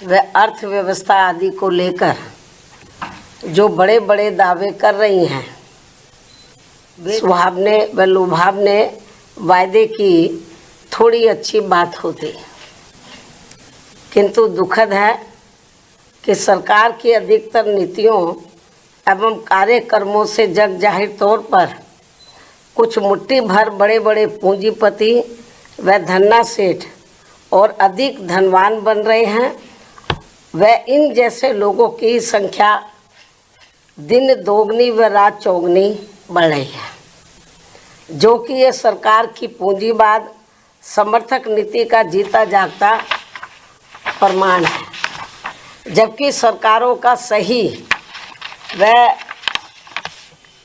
व अर्थव्यवस्था आदि को लेकर जो बड़े बड़े दावे कर रही हैं, सुहावने व लुभावने वायदे की थोड़ी अच्छी बात होती, किंतु दुखद है कि सरकार की अधिकतर नीतियों एवं कार्यक्रमों से जग जाहिर तौर पर कुछ मुट्ठी भर बड़े बड़े पूंजीपति व धन्ना सेठ और अधिक धनवान बन रहे हैं व इन जैसे लोगों की संख्या दिन दोगुनी व रात चौगुनी बढ़ रही है, जो कि ये सरकार की पूंजीवाद समर्थक नीति का जीता जागता प्रमाण है। जबकि सरकारों का सही व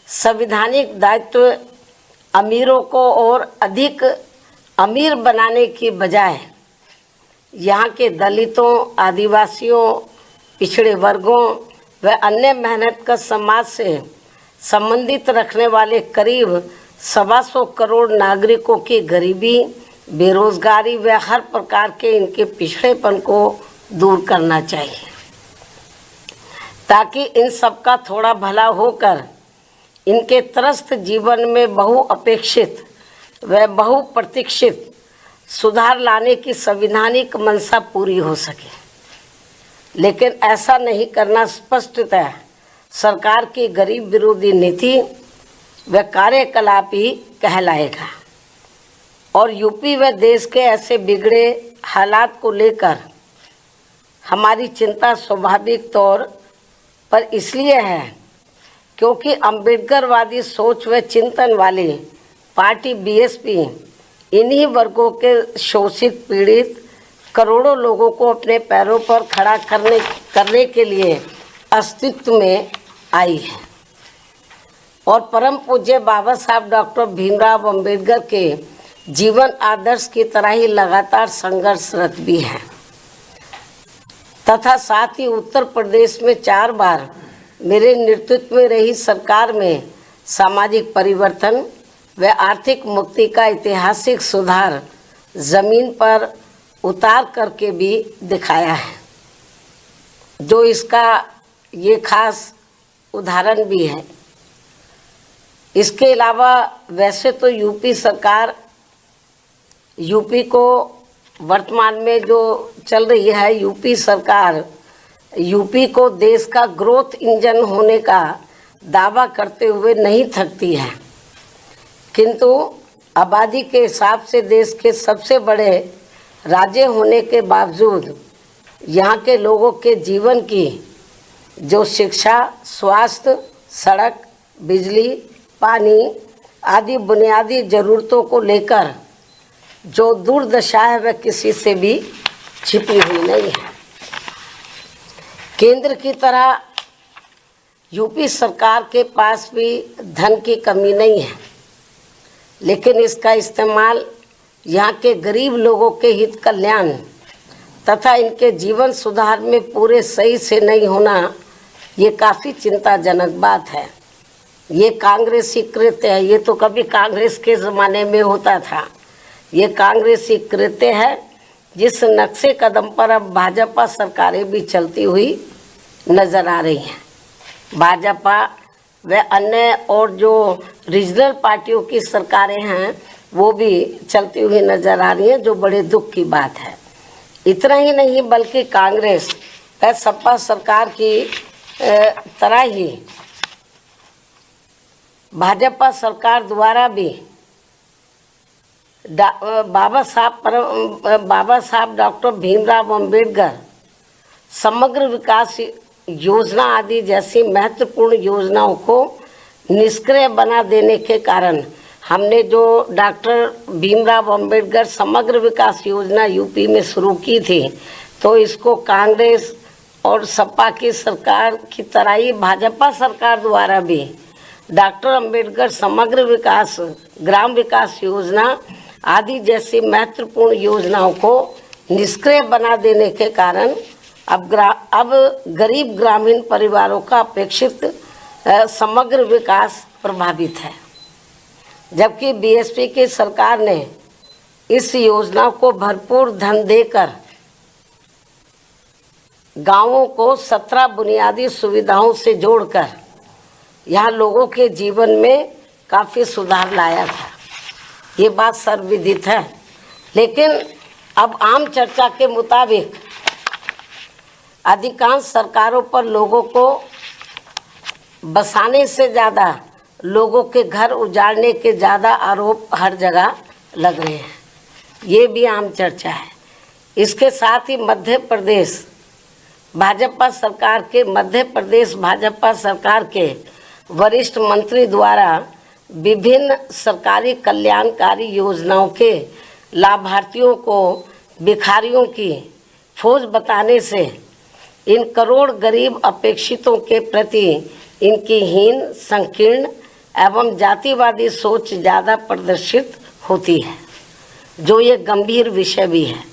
संवैधानिक दायित्व अमीरों को और अधिक अमीर बनाने की बजाय यहाँ के दलितों, आदिवासियों, पिछड़े वर्गों व अन्य मेहनतकश समाज से संबंधित रखने वाले करीब 125 करोड़ नागरिकों की गरीबी, बेरोजगारी व हर प्रकार के इनके पिछड़ेपन को दूर करना चाहिए, ताकि इन सब का थोड़ा भला होकर इनके त्रस्त जीवन में बहुअपेक्षित व बहुप्रतीक्षित सुधार लाने की संवैधानिक मंशा पूरी हो सके। लेकिन ऐसा नहीं करना स्पष्टतः सरकार की गरीब विरोधी नीति व कार्यकलाप ही कहलाएगा। और यूपी व देश के ऐसे बिगड़े हालात को लेकर हमारी चिंता स्वाभाविक तौर पर इसलिए है क्योंकि अम्बेडकरवादी सोच व चिंतन वाली पार्टी बीएसपी इन्हीं वर्गों के शोषित पीड़ित करोड़ों लोगों को अपने पैरों पर खड़ा करने के लिए अस्तित्व में आई है और परम पूज्य बाबा साहब डॉक्टर भीमराव अम्बेडकर के जीवन आदर्श की तरह ही लगातार संघर्षरत भी है तथा साथ ही उत्तर प्रदेश में 4 बार मेरे नेतृत्व में रही सरकार में सामाजिक परिवर्तन व आर्थिक मुक्ति का ऐतिहासिक सुधार जमीन पर उतार करके भी दिखाया है, जो इसका ये खास उदाहरण भी है। इसके अलावा वैसे तो यूपी को वर्तमान में जो चल रही है यूपी सरकार, यूपी को देश का ग्रोथ इंजन होने का दावा करते हुए नहीं थकती है, किंतु आबादी के हिसाब से देश के सबसे बड़े राज्य होने के बावजूद यहाँ के लोगों के जीवन की जो शिक्षा, स्वास्थ्य, सड़क, बिजली, पानी आदि बुनियादी ज़रूरतों को लेकर जो दुर्दशा है वह किसी से भी छिपी हुई नहीं है। केंद्र की तरह यूपी सरकार के पास भी धन की कमी नहीं है, लेकिन इसका इस्तेमाल यहाँ के गरीब लोगों के हित कल्याण तथा इनके जीवन सुधार में पूरे सही से नहीं होना, ये काफ़ी चिंताजनक बात है। ये कांग्रेसी कृत्य है, ये तो कभी कांग्रेस के ज़माने में होता था। ये कांग्रेसी कृत्य है जिस नक्शे कदम पर अब भाजपा सरकारें भी चलती हुई नज़र आ रही हैं। भाजपा व अन्य और जो रीजनल पार्टियों की सरकारें हैं वो भी चलती हुई नज़र आ रही हैं, जो बड़े दुख की बात है। इतना ही नहीं बल्कि कांग्रेस व सपा सरकार की तरह ही भाजपा सरकार द्वारा भी बाबा साहब डॉक्टर भीमराव अम्बेडकर समग्र विकास योजना आदि जैसी महत्वपूर्ण योजनाओं को निष्क्रिय बना देने के कारण हमने जो डॉक्टर भीमराव अम्बेडकर समग्र विकास योजना यूपी में शुरू की थी, तो इसको कांग्रेस और सपा की सरकार की तरह ही भाजपा सरकार द्वारा भी डॉक्टर अम्बेडकर समग्र विकास, ग्राम विकास योजना आदि जैसी महत्वपूर्ण योजनाओं को निष्क्रिय बना देने के कारण अब गरीब ग्रामीण परिवारों का अपेक्षित समग्र विकास प्रभावित है। जबकि बीएसपी की सरकार ने इस योजना को भरपूर धन देकर गांवों को 17 बुनियादी सुविधाओं से जोड़कर यहाँ लोगों के जीवन में काफ़ी सुधार लाया था। ये बात सर्वविदित है। लेकिन अब आम चर्चा के मुताबिक अधिकांश सरकारों पर लोगों को बसाने से ज़्यादा लोगों के घर उजाड़ने के ज़्यादा आरोप हर जगह लग रहे हैं। ये भी आम चर्चा है। इसके साथ ही मध्य प्रदेश भाजपा सरकार के वरिष्ठ मंत्री द्वारा विभिन्न सरकारी कल्याणकारी योजनाओं के लाभार्थियों को भिखारियों की फौज बताने से इन करोड़ गरीब अपेक्षितों के प्रति इनकी हीन, संकीर्ण एवं जातिवादी सोच ज़्यादा प्रदर्शित होती है, जो ये गंभीर विषय भी है।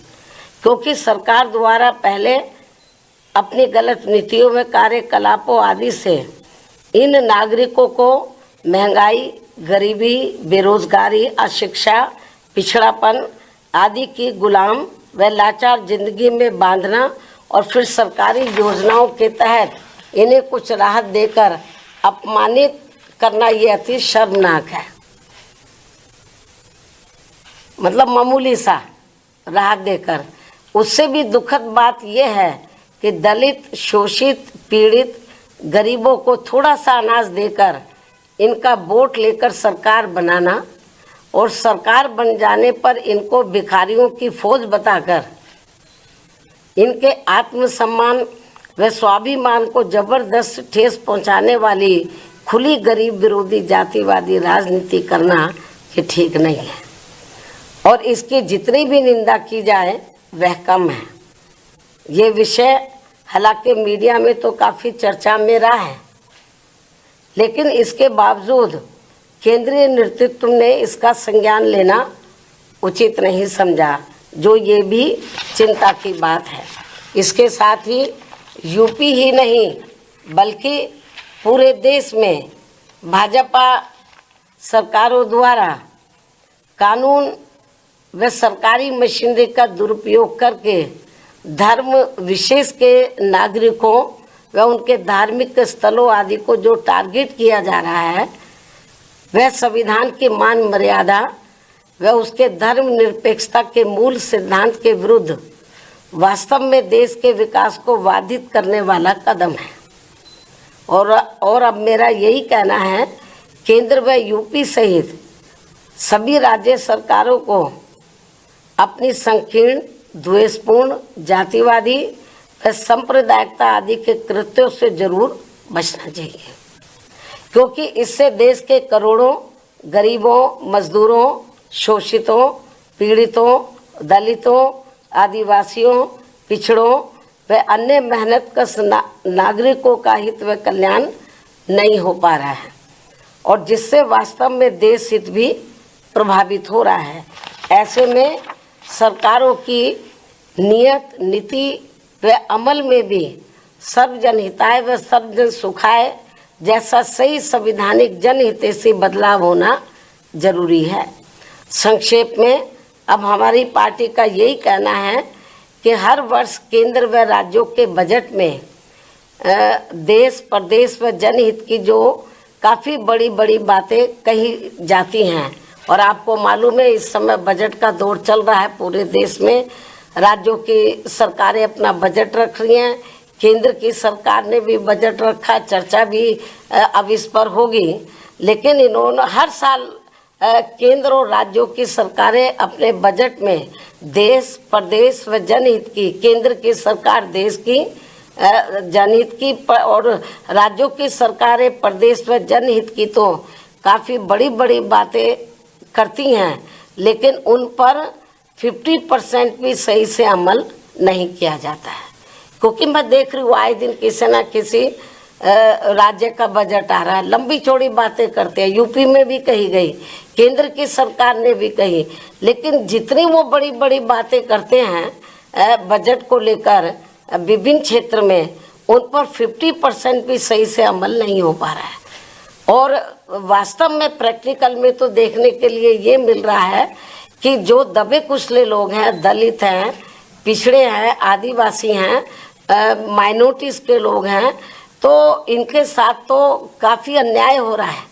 क्योंकि सरकार द्वारा पहले अपनी गलत नीतियों में कार्यकलापों आदि से इन नागरिकों को महंगाई, गरीबी, बेरोजगारी, अशिक्षा, पिछड़ापन आदि की गुलाम व लाचार जिंदगी में बांधना और फिर सरकारी योजनाओं के तहत इन्हें कुछ राहत देकर अपमानित करना ये अति शर्मनाक है। मतलब मामूली सा राहत देकर। उससे भी दुखद बात यह है कि दलित, शोषित, पीड़ित गरीबों को थोड़ा सा अनाज देकर इनका वोट लेकर सरकार बनाना और सरकार बन जाने पर इनको भिखारियों की फौज बताकर इनके आत्मसम्मान व स्वाभिमान को जबरदस्त ठेस पहुंचाने वाली खुली गरीब विरोधी जातिवादी राजनीति करना ये ठीक नहीं है। और इसकी जितनी भी निंदा की जाए वह कम है। ये विषय हालांकि मीडिया में तो काफ़ी चर्चा में रहा है, लेकिन इसके बावजूद केंद्रीय नेतृत्व ने इसका संज्ञान लेना उचित नहीं समझा, जो ये भी चिंता की बात है। इसके साथ ही यूपी ही नहीं बल्कि पूरे देश में भाजपा सरकारों द्वारा कानून व सरकारी मशीनरी का दुरुपयोग करके धर्म विशेष के नागरिकों व उनके धार्मिक स्थलों आदि को जो टारगेट किया जा रहा है, वह संविधान की मान मर्यादा व उसके धर्मनिरपेक्षता के मूल सिद्धांत के विरुद्ध वास्तव में देश के विकास को बाधित करने वाला कदम है। और अब मेरा यही कहना है, केंद्र व यूपी सहित सभी राज्य सरकारों को अपनी संकीर्ण, द्वेषपूर्ण, जातिवादी व सांप्रदायिकता आदि के कृत्यों से जरूर बचना चाहिए, क्योंकि इससे देश के करोड़ों गरीबों, मजदूरों, शोषितों, पीड़ितों, दलितों, आदिवासियों, पिछड़ों व अन्य मेहनतकश नागरिकों का हित व कल्याण नहीं हो पा रहा है, और जिससे वास्तव में देश हित भी प्रभावित हो रहा है। ऐसे में सरकारों की नियत, नीति व अमल में भी सर्वजन हिताय व सर्वजन सुखाय जैसा सही संवैधानिक जनहितैषी बदलाव होना जरूरी है। संक्षेप में अब हमारी पार्टी का यही कहना है कि हर वर्ष केंद्र व राज्यों के बजट में देश, प्रदेश व जनहित की जो काफ़ी बड़ी बड़ी बातें कही जाती हैं, और आपको मालूम है इस समय बजट का दौर चल रहा है पूरे देश में। राज्यों की सरकारें अपना बजट रख रही हैं, केंद्र की सरकार ने भी बजट रखा, चर्चा भी अब इस पर होगी। लेकिन इन्होंने हर साल केंद्र और राज्यों की सरकारें अपने बजट में देश, प्रदेश व जनहित की, केंद्र की सरकार देश की जनहित की और राज्यों की सरकारें प्रदेश व जनहित की तो काफ़ी बड़ी बड़ी बातें करती हैं, लेकिन उन पर 50% भी सही से अमल नहीं किया जाता है। क्योंकि मैं देख रही हूँ आए दिन किसी न किसी राज्य का बजट आ रहा है, लंबी चौड़ी बातें करते हैं। यूपी में भी कही गई, केंद्र की सरकार ने भी कही, लेकिन जितनी वो बड़ी बड़ी बातें करते हैं बजट को लेकर विभिन्न क्षेत्र में, उन पर 50% भी सही से अमल नहीं हो पा रहा है। और वास्तव में प्रैक्टिकल में तो देखने के लिए ये मिल रहा है कि जो दबे कुचले लोग हैं, दलित हैं, पिछड़े हैं, आदिवासी हैं, माइनॉरिटीज़ के लोग हैं, तो इनके साथ तो काफ़ी अन्याय हो रहा है।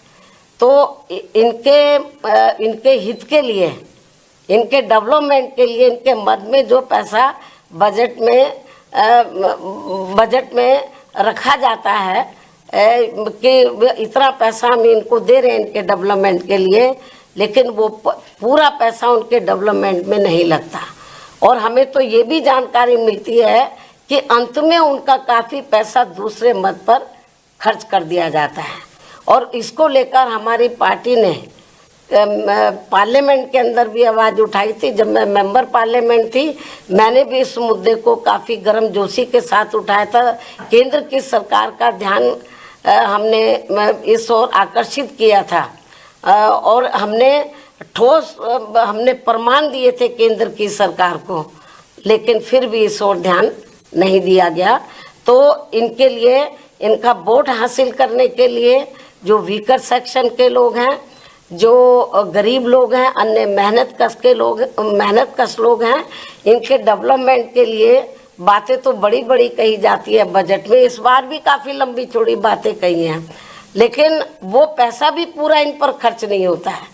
तो इनके हित के लिए, इनके डेवलपमेंट के लिए, इनके मद में जो पैसा बजट में रखा जाता है कि इतना पैसा हम इनको दे रहे हैं इनके डेवलपमेंट के लिए, लेकिन वो पूरा पैसा उनके डेवलपमेंट में नहीं लगता। और हमें तो ये भी जानकारी मिलती है कि अंत में उनका काफ़ी पैसा दूसरे मद पर खर्च कर दिया जाता है। और इसको लेकर हमारी पार्टी ने पार्लियामेंट के अंदर भी आवाज़ उठाई थी। जब मैं मेंबर पार्लियामेंट थी, मैंने भी इस मुद्दे को काफ़ी गर्मजोशी के साथ उठाया था। केंद्र की सरकार का ध्यान हमने इस ओर आकर्षित किया था और हमने प्रमाण दिए थे केंद्र की सरकार को, लेकिन फिर भी इस ओर ध्यान नहीं दिया गया। तो इनके लिए, इनका वोट हासिल करने के लिए जो वीकर सेक्शन के लोग हैं, जो गरीब लोग हैं, अन्य मेहनत कश लोग हैं, इनके डेवलपमेंट के लिए बातें तो बड़ी बड़ी कही जाती है बजट में। इस बार भी काफ़ी लंबी चौड़ी बातें कही हैं, लेकिन वो पैसा भी पूरा इन पर खर्च नहीं होता है।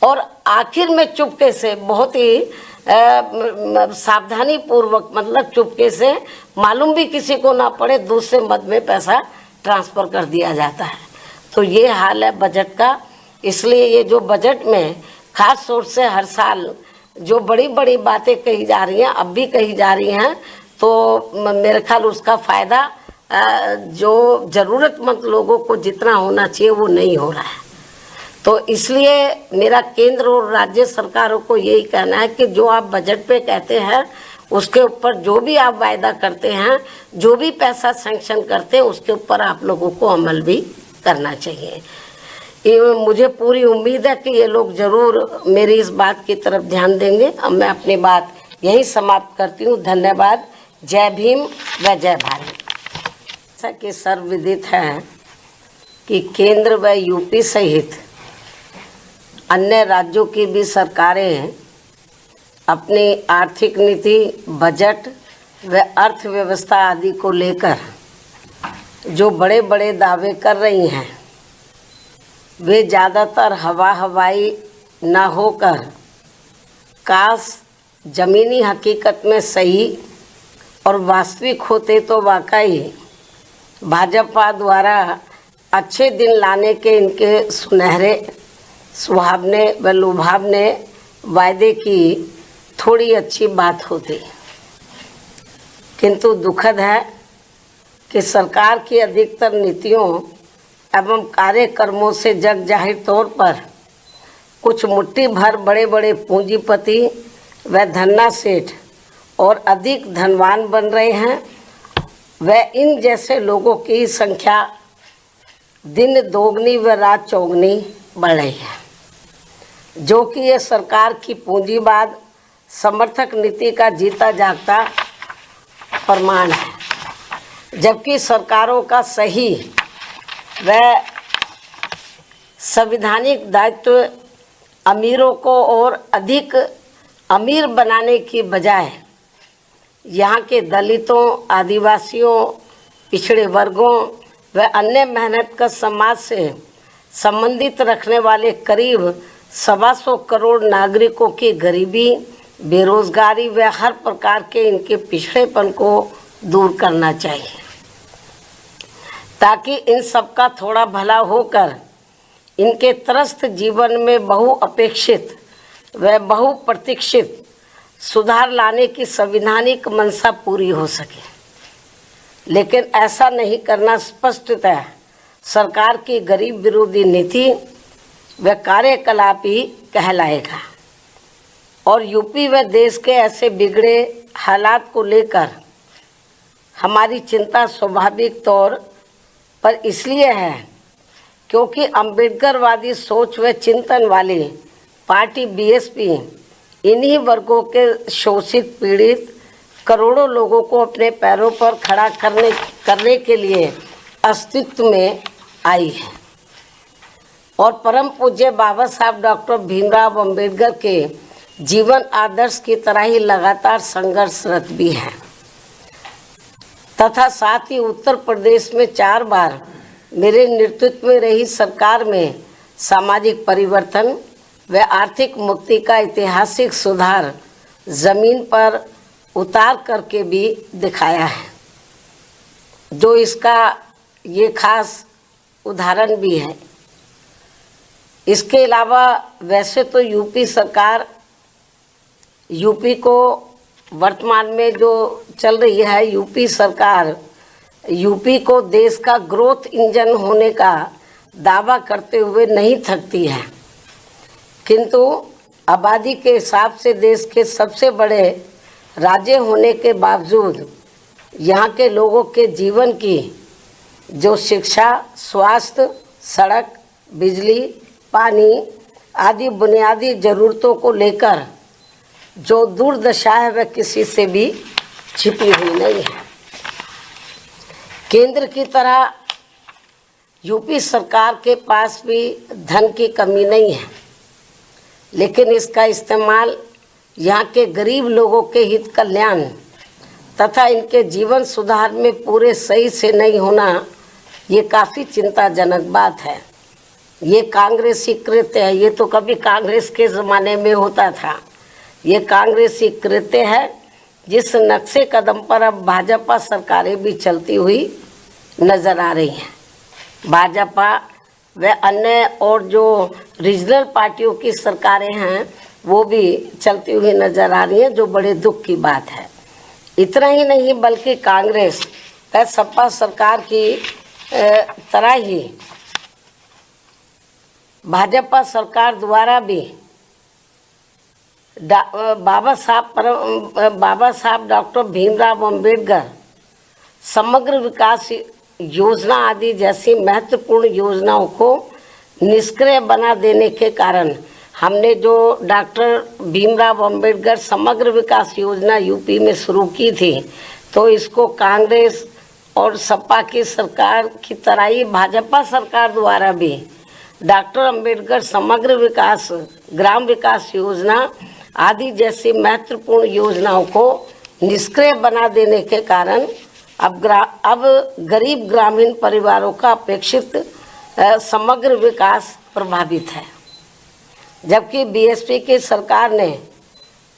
और आखिर में चुपके से, बहुत ही सावधानी पूर्वक, मतलब चुपके से, मालूम भी किसी को ना पड़े, दूसरे मद में पैसा ट्रांसफ़र कर दिया जाता है। तो ये हाल है बजट का। इसलिए ये जो बजट में खास तौर से हर साल जो बड़ी बड़ी बातें कही जा रही हैं, अब भी कही जा रही हैं, तो मेरे ख्याल उसका फ़ायदा जो ज़रूरतमंद लोगों को जितना होना चाहिए वो नहीं हो रहा है। तो इसलिए मेरा केंद्र और राज्य सरकारों को यही कहना है कि जो आप बजट पे कहते हैं, उसके ऊपर जो भी आप वायदा करते हैं, जो भी पैसा सैंक्शन करते हैं, उसके ऊपर आप लोगों को अमल भी करना चाहिए। मुझे पूरी उम्मीद है कि ये लोग ज़रूर मेरी इस बात की तरफ ध्यान देंगे। अब मैं अपनी बात यही समाप्त करती हूँ। धन्यवाद। जय भीम व जय भारत। जैसा कि सर्वविदित है कि केंद्र व यूपी सहित अन्य राज्यों की भी सरकारें अपनी आर्थिक नीति, बजट व अर्थव्यवस्था आदि को लेकर जो बड़े बड़े दावे कर रही हैं, वे ज़्यादातर हवाई न होकर काश ज़मीनी हकीकत में सही और वास्तविक होते तो वाकई भाजपा द्वारा अच्छे दिन लाने के इनके सुनहरे सुहावने व लुभावने वायदे की थोड़ी अच्छी बात होती। किंतु दुखद है कि सरकार की अधिकतर नीतियों एवं कार्यक्रमों से जग जाहिर तौर पर कुछ मुट्ठी भर बड़े बड़े पूंजीपति व धन्ना सेठ और अधिक धनवान बन रहे हैं। व इन जैसे लोगों की संख्या दिन दोगुनी व रात चौगुनी बढ़ रही है, जो कि ये सरकार की पूंजीवाद समर्थक नीति का जीता जागता प्रमाण है। जबकि सरकारों का सही व संवैधानिक दायित्व अमीरों को और अधिक अमीर बनाने की बजाय यहाँ के दलितों, आदिवासियों, पिछड़े वर्गों व अन्य मेहनतकश समाज से संबंधित रखने वाले करीब 125 करोड़ नागरिकों की गरीबी, बेरोजगारी व हर प्रकार के इनके पिछड़ेपन को दूर करना चाहिए, ताकि इन सबका थोड़ा भला होकर इनके त्रस्त जीवन में बहुअपेक्षित व बहुप्रतीक्षित सुधार लाने की संवैधानिक मंशा पूरी हो सके। लेकिन ऐसा नहीं करना स्पष्टतः सरकार की गरीब विरोधी नीति व कार्यकलाप ही कहलाएगा। और यूपी व देश के ऐसे बिगड़े हालात को लेकर हमारी चिंता स्वाभाविक तौर पर इसलिए है क्योंकि अम्बेडकरवादी सोच व चिंतन वाली पार्टी बीएसपी इन्हीं वर्गों के शोषित, पीड़ित करोड़ों लोगों को अपने पैरों पर खड़ा करने के लिए अस्तित्व में आई है और परम पूज्य बाबा साहब डॉक्टर भीमराव अंबेडकर के जीवन आदर्श की तरह ही लगातार संघर्षरत भी है। तथा साथ ही उत्तर प्रदेश में 4 बार मेरे नेतृत्व में रही सरकार में सामाजिक परिवर्तन व आर्थिक मुक्ति का ऐतिहासिक सुधार जमीन पर उतार करके भी दिखाया है, जो इसका ये खास उदाहरण भी है। इसके अलावा वैसे तो यूपी सरकार, यूपी को वर्तमान में जो चल रही है यूपी सरकार, यूपी को देश का ग्रोथ इंजन होने का दावा करते हुए नहीं थकती है, किंतु आबादी के हिसाब से देश के सबसे बड़े राज्य होने के बावजूद यहाँ के लोगों के जीवन की जो शिक्षा, स्वास्थ्य, सड़क, बिजली, पानी आदि बुनियादी ज़रूरतों को लेकर जो दुर्दशा है वह किसी से भी छिपी हुई नहीं है। केंद्र की तरह यूपी सरकार के पास भी धन की कमी नहीं है, लेकिन इसका इस्तेमाल यहाँ के गरीब लोगों के हित कल्याण तथा इनके जीवन सुधार में पूरे सही से नहीं होना, ये काफ़ी चिंताजनक बात है। ये कांग्रेसी कृत्य है, ये तो कभी कांग्रेस के ज़माने में होता था। ये कांग्रेसी कृत्य है जिस नक्शे कदम पर अब भाजपा सरकारें भी चलती हुई नज़र आ रही हैं। भाजपा व अन्य और जो रीजनल पार्टियों की सरकारें हैं वो भी चलती हुई नज़र आ रही हैं, जो बड़े दुख की बात है। इतना ही नहीं बल्कि कांग्रेस व सपा सरकार की तरह ही भाजपा सरकार द्वारा भी बाबा साहब डॉक्टर भीमराव अंबेडकर समग्र विकास योजना आदि जैसी महत्वपूर्ण योजनाओं को निष्क्रिय बना देने के कारण हमने जो डॉक्टर भीमराव अंबेडकर समग्र विकास योजना यूपी में शुरू की थी, तो इसको कांग्रेस और सपा की सरकार की तरह ही भाजपा सरकार द्वारा भी डॉक्टर अंबेडकर समग्र विकास, ग्राम विकास योजना आदि जैसी महत्वपूर्ण योजनाओं को निष्क्रिय बना देने के कारण अब गरीब ग्रामीण परिवारों का अपेक्षित समग्र विकास प्रभावित है। जबकि बीएसपी की सरकार ने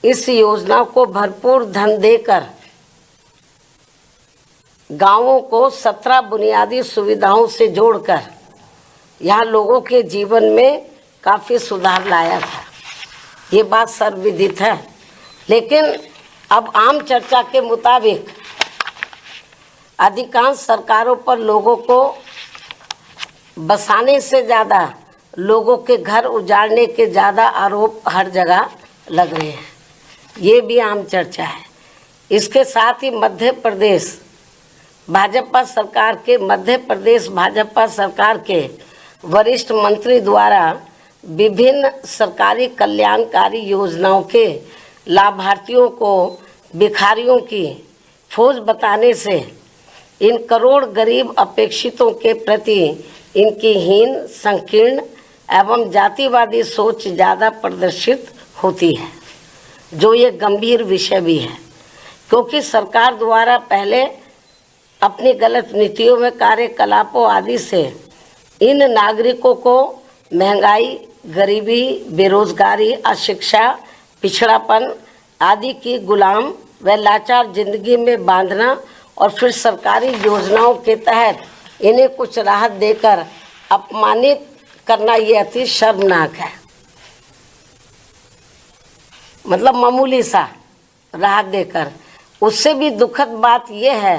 इस योजना को भरपूर धन देकर गांवों को 17 बुनियादी सुविधाओं से जोड़कर यहाँ लोगों के जीवन में काफ़ी सुधार लाया था। ये बात सर्वविदित है। लेकिन अब आम चर्चा के मुताबिक अधिकांश सरकारों पर लोगों को बसाने से ज़्यादा लोगों के घर उजाड़ने के ज़्यादा आरोप हर जगह लग रहे हैं। ये भी आम चर्चा है। इसके साथ ही मध्य प्रदेश भाजपा सरकार के वरिष्ठ मंत्री द्वारा विभिन्न सरकारी कल्याणकारी योजनाओं के लाभार्थियों को भिखारियों की फौज बताने से इन करोड़ गरीब अपेक्षितों के प्रति इनकी हीन, संकीर्ण एवं जातिवादी सोच ज़्यादा प्रदर्शित होती है, जो ये गंभीर विषय भी है। क्योंकि सरकार द्वारा पहले अपनी गलत नीतियों में कार्यकलापों आदि से इन नागरिकों को महंगाई, गरीबी, बेरोजगारी, अशिक्षा, पिछड़ापन आदि की गुलाम व लाचार जिंदगी में बांधना और फिर सरकारी योजनाओं के तहत इन्हें कुछ राहत देकर अपमानित करना, ये अति शर्मनाक है। मतलब मामूली सा राहत देकर। उससे भी दुखद बात यह है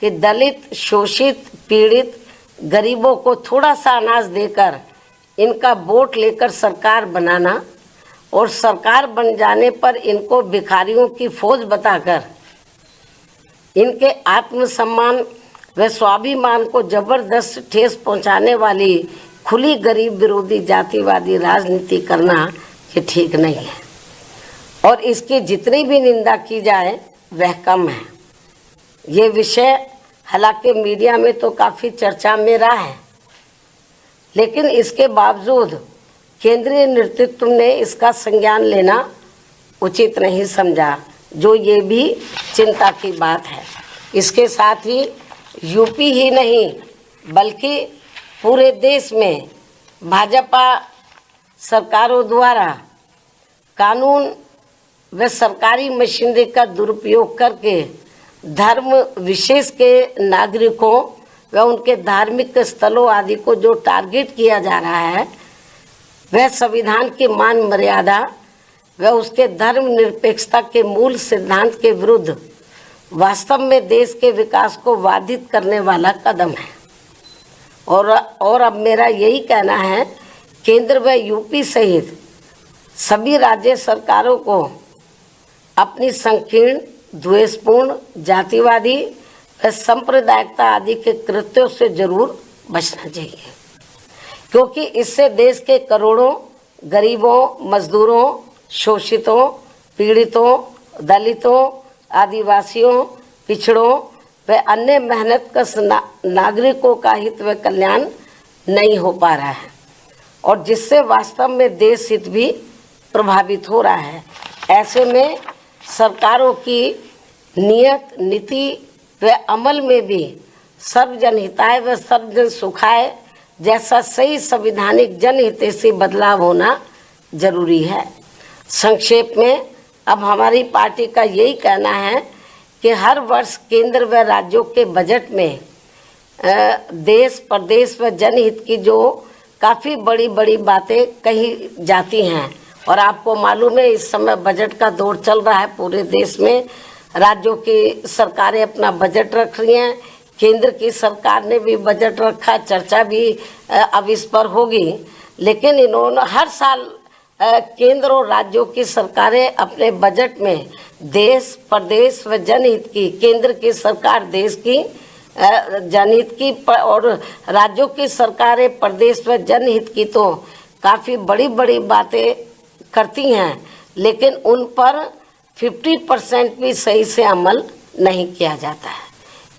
कि दलित, शोषित, पीड़ित गरीबों को थोड़ा सा अनाज देकर इनका वोट लेकर सरकार बनाना और सरकार बन जाने पर इनको भिखारियों की फौज बताकर इनके आत्मसम्मान व स्वाभिमान को जबरदस्त ठेस पहुंचाने वाली खुली गरीब विरोधी जातिवादी राजनीति करना ये ठीक नहीं है। और इसकी जितनी भी निंदा की जाए वह कम है। ये विषय हालांकि मीडिया में तो काफ़ी चर्चा में रहा है, लेकिन इसके बावजूद केंद्रीय नेतृत्व ने इसका संज्ञान लेना उचित नहीं समझा, जो ये भी चिंता की बात है। इसके साथ ही यूपी ही नहीं बल्कि पूरे देश में भाजपा सरकारों द्वारा कानून व सरकारी मशीनरी का दुरुपयोग करके धर्म विशेष के नागरिकों व उनके धार्मिक स्थलों आदि को जो टारगेट किया जा रहा है, वह संविधान की मान मर्यादा व उसके धर्म निरपेक्षता के मूल सिद्धांत के विरुद्ध वास्तव में देश के विकास को बाधित करने वाला कदम है। और अब मेरा यही कहना है, केंद्र व यूपी सहित सभी राज्य सरकारों को अपनी संकीर्ण, द्वेषपूर्ण, जातिवादी व सांप्रदायिकता आदि के कृत्यों से जरूर बचना चाहिए, क्योंकि इससे देश के करोड़ों गरीबों, मजदूरों, शोषितों, पीड़ितों, दलितों, आदिवासियों, पिछड़ों व अन्य मेहनतकश नागरिकों का हित व कल्याण नहीं हो पा रहा है, और जिससे वास्तव में देश हित भी प्रभावित हो रहा है। ऐसे में सरकारों की नियत, नीति व अमल में भी सर्वजन हिताय व सर्वजन सुखाय जैसा सही संवैधानिक जनहितैषी बदलाव होना जरूरी है। संक्षेप में अब हमारी पार्टी का यही कहना है कि हर वर्ष केंद्र व राज्यों के बजट में देश, प्रदेश व जनहित की जो काफ़ी बड़ी बड़ी बातें कही जाती हैं, और आपको मालूम है इस समय बजट का दौर चल रहा है पूरे देश में। राज्यों की सरकारें अपना बजट रख रही हैं, केंद्र की सरकार ने भी बजट रखा, चर्चा भी अब इस पर होगी। लेकिन इन्होंने हर साल केंद्र और राज्यों की सरकारें अपने बजट में देश, प्रदेश व जनहित की, केंद्र की सरकार देश की जनहित की और राज्यों की सरकारें प्रदेश व जनहित की तो काफ़ी बड़ी बड़ी बातें करती हैं, लेकिन उन पर 50% भी सही से अमल नहीं किया जाता है।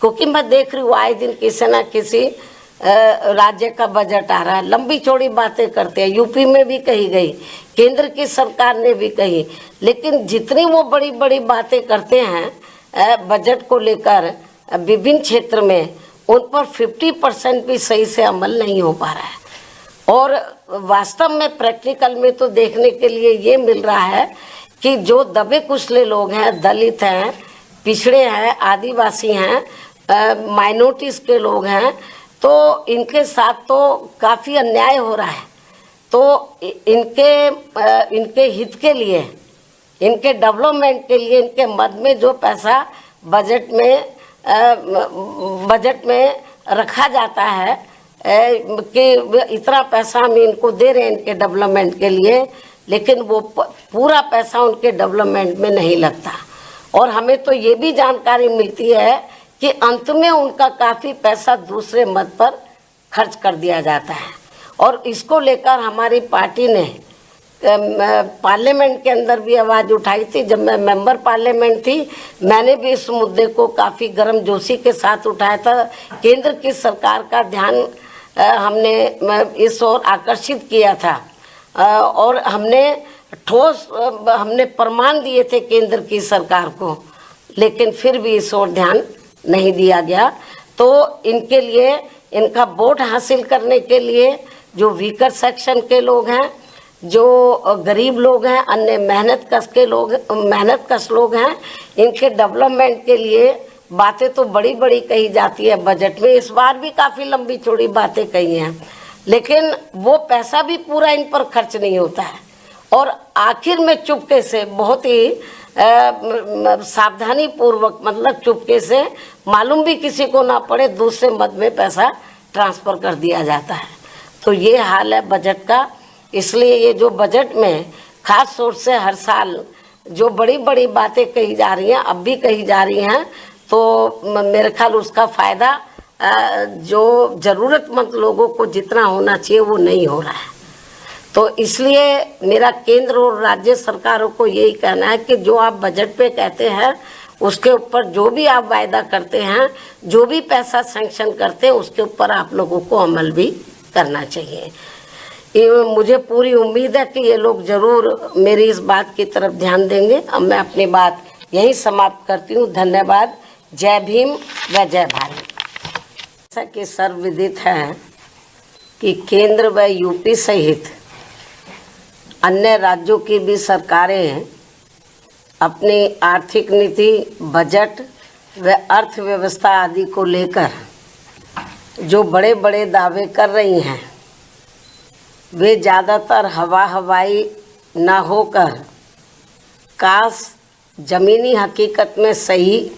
क्योंकि मैं देख रही हूँ आए दिन किसी न किसी राज्य का बजट आ रहा है, लंबी चौड़ी बातें करते हैं, यूपी में भी कही गई, केंद्र की सरकार ने भी कही, लेकिन जितनी वो बड़ी बड़ी बातें करते हैं बजट को लेकर विभिन्न क्षेत्र में, उन पर 50% भी सही से अमल नहीं हो पा रहा है। और वास्तव में प्रैक्टिकल में तो देखने के लिए ये मिल रहा है कि जो दबे कुचले लोग हैं, दलित हैं, पिछड़े हैं, आदिवासी हैं, माइनॉरिटीज़ के लोग हैं, तो इनके साथ तो काफ़ी अन्याय हो रहा है। तो इनके हित के लिए, इनके डेवलपमेंट के लिए, इनके मद में जो पैसा बजट में रखा जाता है कि इतना पैसा हम इनको दे रहे हैं इनके डेवलपमेंट के लिए, लेकिन वो पूरा पैसा उनके डेवलपमेंट में नहीं लगता। और हमें तो ये भी जानकारी मिलती है कि अंत में उनका काफ़ी पैसा दूसरे मद पर खर्च कर दिया जाता है। और इसको लेकर हमारी पार्टी ने पार्लियामेंट के अंदर भी आवाज़ उठाई थी। जब मैं मेंबर पार्लियामेंट थी, मैंने भी इस मुद्दे को काफ़ी गर्मजोशी के साथ उठाया था। केंद्र की सरकार का ध्यान हमने इस ओर आकर्षित किया था, और हमने प्रमाण दिए थे केंद्र की सरकार को, लेकिन फिर भी इस ओर ध्यान नहीं दिया गया। तो इनके लिए, इनका वोट हासिल करने के लिए जो वीकर सेक्शन के लोग हैं, जो गरीब लोग हैं, अन्य मेहनतकश लोग हैं, इनके डेवलपमेंट के लिए बातें तो बड़ी बड़ी कही जाती है बजट में। इस बार भी काफ़ी लंबी चौड़ी बातें कही हैं, लेकिन वो पैसा भी पूरा इन पर खर्च नहीं होता है। और आखिर में चुपके से, बहुत ही सावधानी पूर्वक, मतलब चुपके से, मालूम भी किसी को ना पड़े, दूसरे मद में पैसा ट्रांसफ़र कर दिया जाता है। तो ये हाल है बजट का। इसलिए ये जो बजट में खास तौर से हर साल जो बड़ी बड़ी बातें कही जा रही हैं, अब भी कही जा रही हैं, तो मेरे ख्याल उसका फ़ायदा जो ज़रूरतमंद लोगों को जितना होना चाहिए वो नहीं हो रहा है। तो इसलिए मेरा केंद्र और राज्य सरकारों को यही कहना है कि जो आप बजट पे कहते हैं, उसके ऊपर जो भी आप वायदा करते हैं, जो भी पैसा सैंक्शन करते हैं, उसके ऊपर आप लोगों को अमल भी करना चाहिए। मुझे पूरी उम्मीद है कि ये लोग ज़रूर मेरी इस बात की तरफ ध्यान देंगे। अब मैं अपनी बात यहीं समाप्त करती हूँ। धन्यवाद। जय भीम व जय भारत। जैसा कि सर्वविदित है कि केंद्र व यूपी सहित अन्य राज्यों की भी सरकारें अपनी आर्थिक नीति, बजट व अर्थव्यवस्था आदि को लेकर जो बड़े बड़े दावे कर रही हैं, वे ज़्यादातर हवाई न होकर काश ज़मीनी हकीकत में सही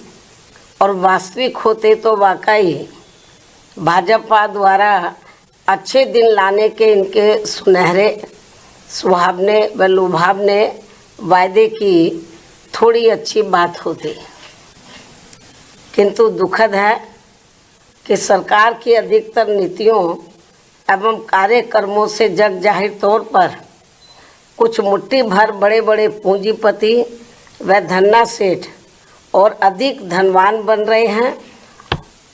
और वास्तविक होते तो वाकई भाजपा द्वारा अच्छे दिन लाने के इनके सुनहरे सुहावने व लुभावने वायदे की थोड़ी अच्छी बात होती। किंतु दुखद है कि सरकार की अधिकतर नीतियों एवं कार्यक्रमों से जग जाहिर तौर पर कुछ मुट्ठी भर बड़े बड़े पूंजीपति व धन्ना सेठ और अधिक धनवान बन रहे हैं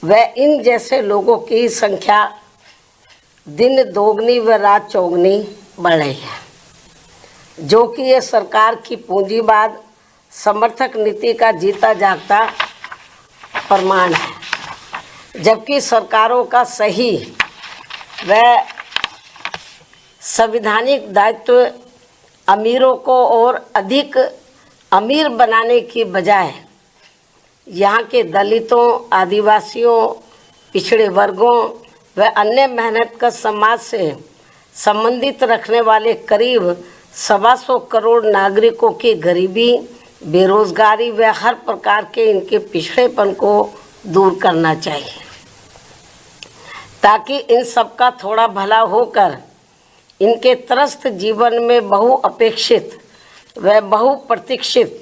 व इन जैसे लोगों की संख्या दिन दोगुनी व रात चौगुनी बढ़ रही है, जो कि ये सरकार की पूंजीवाद समर्थक नीति का जीता जागता प्रमाण है। जबकि सरकारों का सही व संवैधानिक दायित्व अमीरों को और अधिक अमीर बनाने की बजाय यहाँ के दलितों, आदिवासियों, पिछड़े वर्गों व अन्य मेहनतकश समाज से संबंधित रखने वाले करीब 125 करोड़ नागरिकों की गरीबी, बेरोजगारी व हर प्रकार के इनके पिछड़ेपन को दूर करना चाहिए, ताकि इन सबका थोड़ा भला होकर इनके त्रस्त जीवन में बहुअपेक्षित व बहुप्रतीक्षित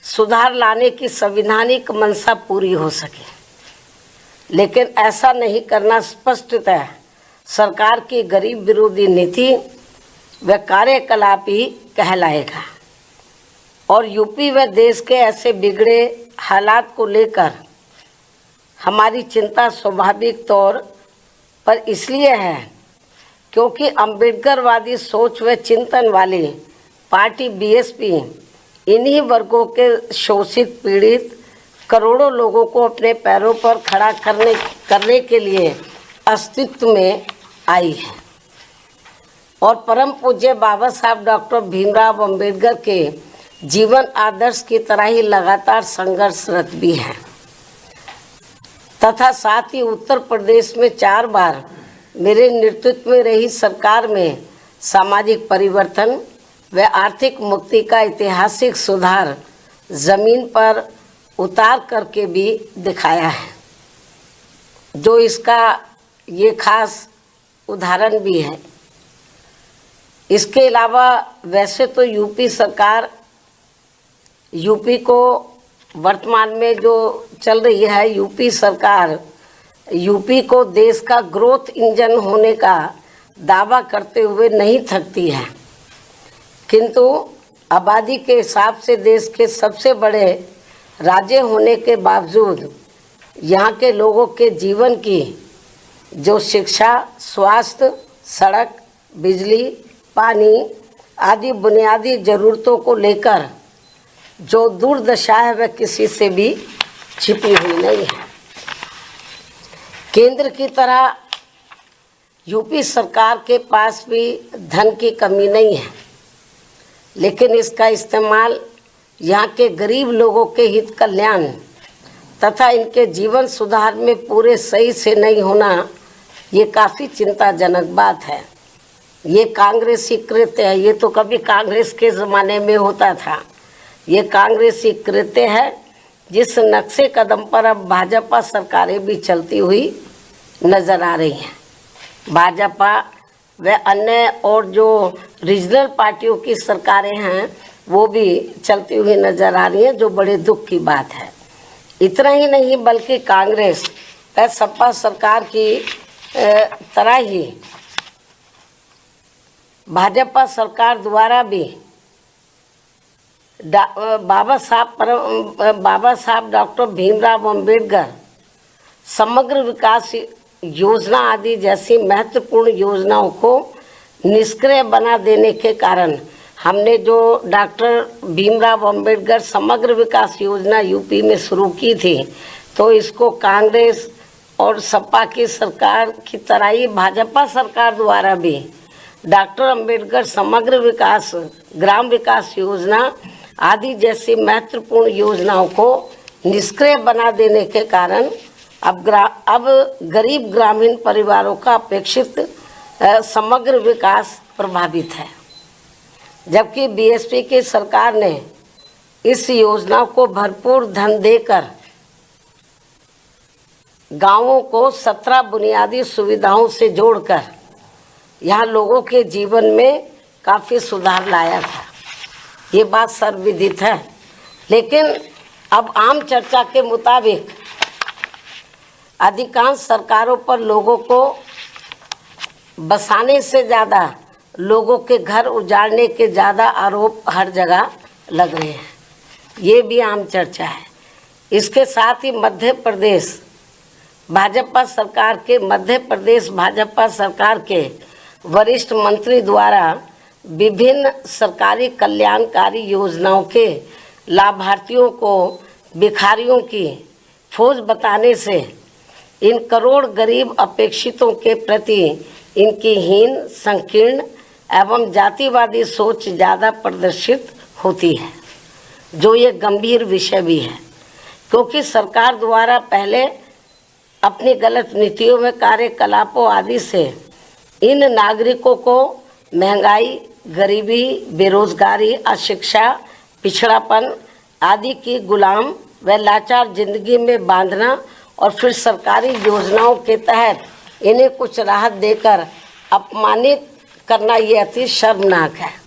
सुधार लाने की संवैधानिक मंशा पूरी हो सके। लेकिन ऐसा नहीं करना स्पष्टतः सरकार की गरीब विरोधी नीति व कार्यकलाप ही कहलाएगा। और यूपी व देश के ऐसे बिगड़े हालात को लेकर हमारी चिंता स्वाभाविक तौर पर इसलिए है क्योंकि अम्बेडकरवादी सोच व चिंतन वाली पार्टी बीएसपी इन्हीं वर्गों के शोषित पीड़ित करोड़ों लोगों को अपने पैरों पर खड़ा करने के लिए अस्तित्व में आई है और परम पूज्य बाबा साहब डॉक्टर भीमराव अंबेडकर के जीवन आदर्श की तरह ही लगातार संघर्षरत भी है। तथा साथ ही उत्तर प्रदेश में 4 बार मेरे नेतृत्व में रही सरकार में सामाजिक परिवर्तन व आर्थिक मुक्ति का ऐतिहासिक सुधार जमीन पर उतार करके भी दिखाया है, जो इसका ये खास उदाहरण भी है। इसके अलावा वैसे तो यूपी को वर्तमान में जो चल रही है यूपी सरकार, यूपी को देश का ग्रोथ इंजन होने का दावा करते हुए नहीं थकती है, किंतु आबादी के हिसाब से देश के सबसे बड़े राज्य होने के बावजूद यहाँ के लोगों के जीवन की जो शिक्षा, स्वास्थ्य, सड़क, बिजली, पानी आदि बुनियादी ज़रूरतों को लेकर जो दुर्दशा है वह किसी से भी छिपी हुई नहीं है। केंद्र की तरह यूपी सरकार के पास भी धन की कमी नहीं है, लेकिन इसका इस्तेमाल यहाँ के गरीब लोगों के हित कल्याण तथा इनके जीवन सुधार में पूरे सही से नहीं होना, ये काफ़ी चिंताजनक बात है। ये कांग्रेसी कृत्य है, ये तो कभी कांग्रेस के ज़माने में होता था। ये कांग्रेसी कृत्य है जिस नक्शे कदम पर अब भाजपा सरकारें भी चलती हुई नज़र आ रही हैं। भाजपा व अन्य और जो रीजनल पार्टियों की सरकारें हैं वो भी चलती हुई नज़र आ रही हैं, जो बड़े दुख की बात है। इतना ही नहीं बल्कि कांग्रेस व सपा सरकार की तरह ही भाजपा सरकार द्वारा भी बाबा साहब डॉक्टर भीमराव अंबेडकर समग्र विकास योजना आदि जैसी महत्वपूर्ण योजनाओं को निष्क्रिय बना देने के कारण हमने जो डॉक्टर भीमराव अंबेडकर समग्र विकास योजना यूपी में शुरू की थी, तो इसको कांग्रेस और सपा की सरकार की तरह ही भाजपा सरकार द्वारा भी डॉक्टर अंबेडकर समग्र विकास, ग्राम विकास योजना आदि जैसी महत्वपूर्ण योजनाओं को निष्क्रिय बना देने के कारण अब गरीब ग्रामीण परिवारों का अपेक्षित समग्र विकास प्रभावित है। जबकि बीएसपी की सरकार ने इस योजना को भरपूर धन देकर गांवों को 17 बुनियादी सुविधाओं से जोड़कर यहाँ लोगों के जीवन में काफ़ी सुधार लाया था। ये बात सर्वविदित है। लेकिन अब आम चर्चा के मुताबिक अधिकांश सरकारों पर लोगों को बसाने से ज़्यादा लोगों के घर उजाड़ने के ज़्यादा आरोप हर जगह लग रहे हैं। ये भी आम चर्चा है। इसके साथ ही मध्य प्रदेश भाजपा सरकार के वरिष्ठ मंत्री द्वारा विभिन्न सरकारी कल्याणकारी योजनाओं के लाभार्थियों को भिखारियों की फौज बताने से इन करोड़ गरीब अपेक्षितों के प्रति इनकी हीन, संकीर्ण एवं जातिवादी सोच ज़्यादा प्रदर्शित होती है, जो ये गंभीर विषय भी है। क्योंकि सरकार द्वारा पहले अपनी गलत नीतियों में कार्यकलापों आदि से इन नागरिकों को महंगाई, गरीबी, बेरोजगारी, अशिक्षा, पिछड़ापन आदि की गुलाम व लाचार जिंदगी में बांधना और फिर सरकारी योजनाओं के तहत इन्हें कुछ राहत देकर अपमानित करना ये अति शर्मनाक है।